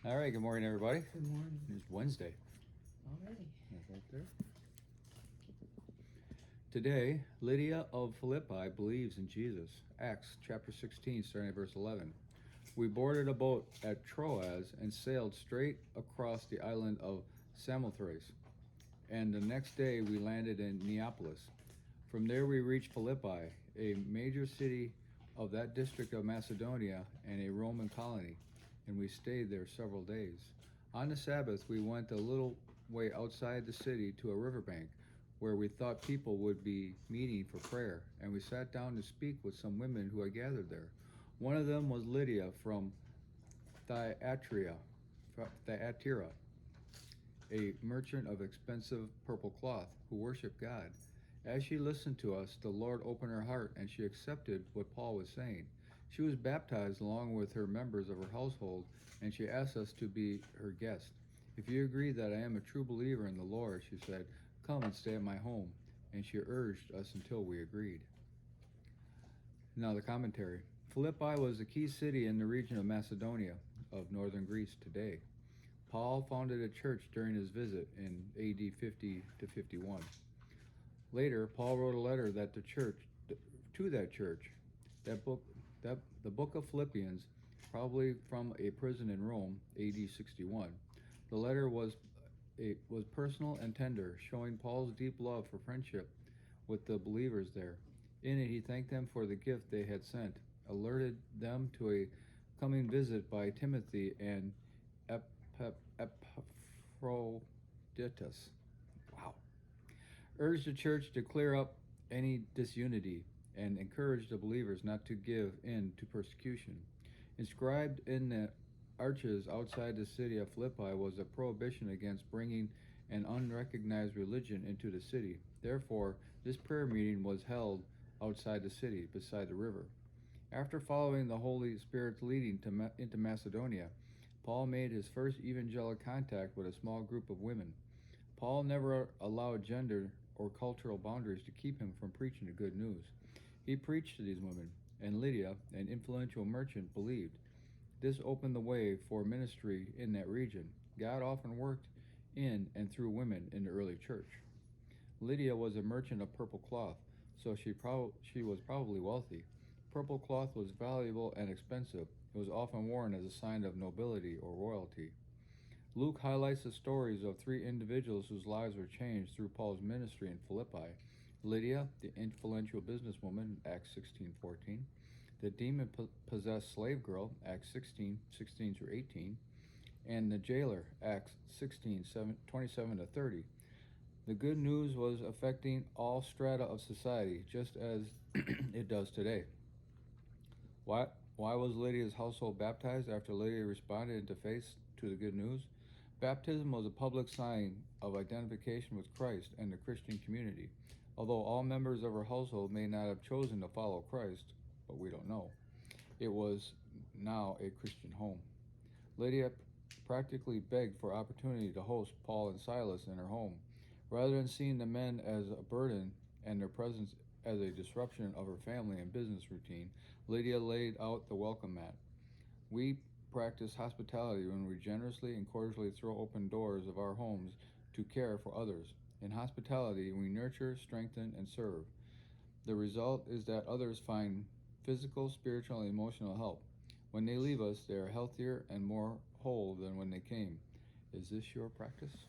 All right, good morning, everybody. Good morning. It's Wednesday. Already. That's right there. Today, Lydia of Philippi believes in Jesus. Acts chapter 16, starting at verse 11. We boarded a boat at Troas and sailed straight across the island of Samothrace. And the next day we landed in Neapolis. From there we reached Philippi, a major city of that district of Macedonia and a Roman colony, and we stayed there several days. On the Sabbath we went a little way outside the city to a riverbank where we thought people would be meeting for prayer, and we sat down to speak with some women who had gathered there. One of them was Lydia from Thyatira, a merchant of expensive purple cloth, who worshiped God. As she listened to us, the Lord opened her heart, and she accepted what Paul was saying. She was baptized along with her members of her household, and she asked us to be her guest. If you agree that I am a true believer in the Lord, she said, come and stay at my home. And she urged us until we agreed. Now the commentary. Philippi was a key city in the region of Macedonia of northern Greece today. Paul founded a church during his visit in AD 50 to 51. Later, Paul wrote a letter to that church. The book of Philippians, probably from a prison in Rome, AD 61. The letter was personal and tender, showing Paul's deep love for friendship with the believers there. In it, he thanked them for the gift they had sent, alerted them to a coming visit by Timothy and Epaphroditus. Wow. Urged the church to clear up any disunity and encouraged the believers not to give in to persecution. Inscribed in the arches outside the city of Philippi was a prohibition against bringing an unrecognized religion into the city. Therefore, this prayer meeting was held outside the city, beside the river. After following the Holy Spirit's leading into Macedonia, Paul made his first evangelical contact with a small group of women. Paul never allowed gender or cultural boundaries to keep him from preaching the good news. He preached to these women, and Lydia, an influential merchant, believed. This opened the way for ministry in that region. God often worked in and through women in the early church. Lydia was a merchant of purple cloth, so she was probably wealthy. Purple cloth was valuable and expensive. It was often worn as a sign of nobility or royalty. Luke highlights the stories of three individuals whose lives were changed through Paul's ministry in Philippi. Lydia, the influential businesswoman, Acts 16:14. The demon-possessed slave girl, Acts 16:16 through 18. And the jailer, Acts 16:27 to 30. The good news was affecting all strata of society, just as it does today. Why was Lydia's household baptized after Lydia responded into faith to the good news? Baptism was a public sign of identification with Christ and the Christian community. Although all members of her household may not have chosen to follow Christ, but we don't know, it was now a Christian home. Lydia practically begged for opportunity to host Paul and Silas in her home. Rather than seeing the men as a burden and their presence as a disruption of her family and business routine, Lydia laid out the welcome mat. We practice hospitality when we generously and cordially throw open doors of our homes to care for others. In hospitality, we nurture, strengthen, and serve. The result is that others find physical, spiritual, and emotional help. When they leave us, they are healthier and more whole than when they came. Is this your practice?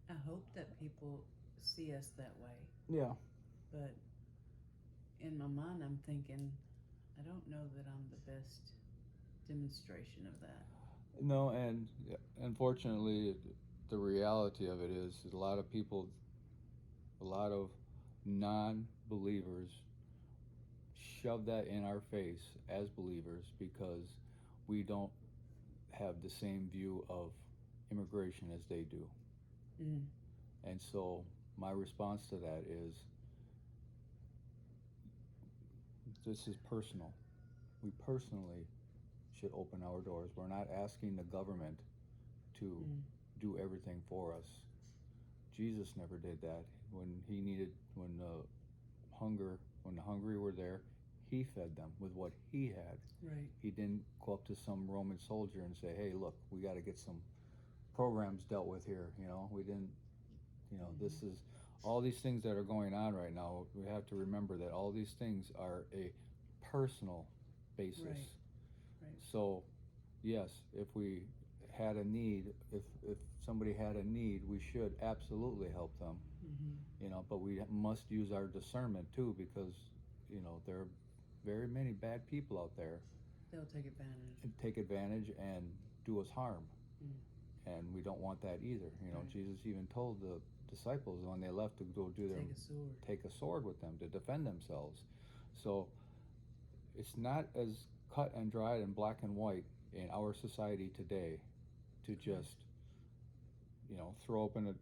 I hope that people see us that way, Yeah. but in my mind, I'm thinking, I don't know that I'm the best demonstration of that. No, and unfortunately, the reality of it is a lot of people, a lot of non-believers shove that in our face as believers because we don't have the same view of immigration as they do. Mm. And so my response to that is, this is personal. We personally should open our doors. We're not asking the government to do everything for us. Jesus never did that. When hunger, when the hungry were there, he fed them with what he had. Right. He didn't go up to some Roman soldier and say, hey, look, we got to get some programs dealt with here. We didn't, this is all these things that are going on right now. We have to remember that all these things are a personal basis. Right. So, yes, if we had a need, if somebody had a need, we should absolutely help them. But we must use our discernment too, because there are very many bad people out there. They'll take advantage And do us harm. Mm. And we don't want that either. Right. Jesus even told the disciples when they left to go do their take a sword with them to defend themselves. So it's not as cut and dried and black and white in our society today to just throw open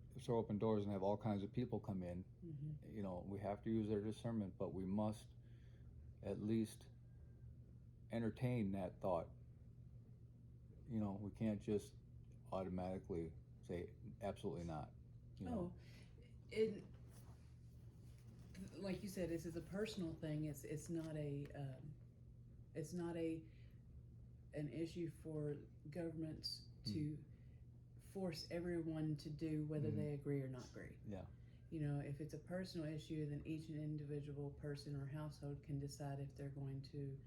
doors and have all kinds of people come in. We have to use our discernment, but we must at least entertain that thought. We can't just automatically say absolutely not. Like you said, this is a personal thing. It's not an issue for governments to force everyone to do whether they agree or not agree. Yeah. If it's a personal issue, then each individual person or household can decide if they're going to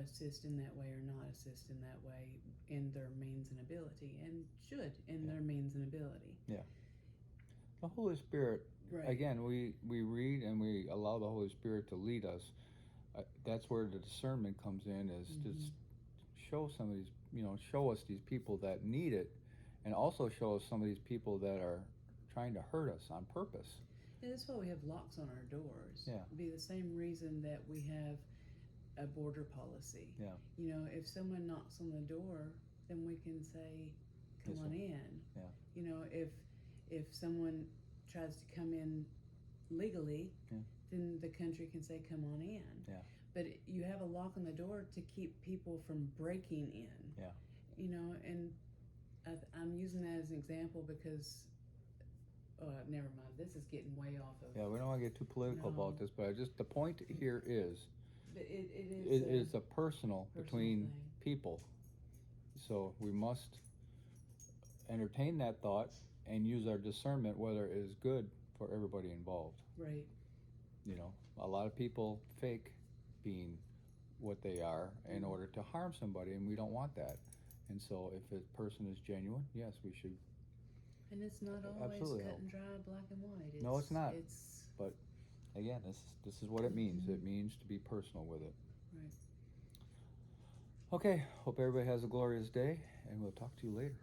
assist in that way or not assist in that way in their means and ability, and should in their means and ability. Yeah. The Holy Spirit, again, we read and we allow the Holy Spirit to lead us. That's where the discernment comes in, is to show some of these, show us these people that need it, and also show us some of these people that are trying to hurt us on purpose. And that's why we have locks on our doors. Yeah. It'd be the same reason that we have a border policy. Yeah. If someone knocks on the door, then we can say, come on in. Yeah. If someone tries to come in legally, then the country can say, come on in. Yeah. But you have a lock on the door to keep people from breaking in. Yeah. And I'm using that as an example because, never mind, this is getting way off of. Yeah, we don't want to get too political about this, but the point here is, it is a personal between thing. people. So we must entertain that thought and use our discernment whether it is good for everybody involved. Right. A lot of people fake being what they are in order to harm somebody, and we don't want that. And so if a person is genuine, yes, we should. And it's not always absolutely cut help. and dry, black and white. No, it's not. It's But again, this is what it means. It means to be personal with it. right. Okay, hope everybody has a glorious day, and we'll talk to you later.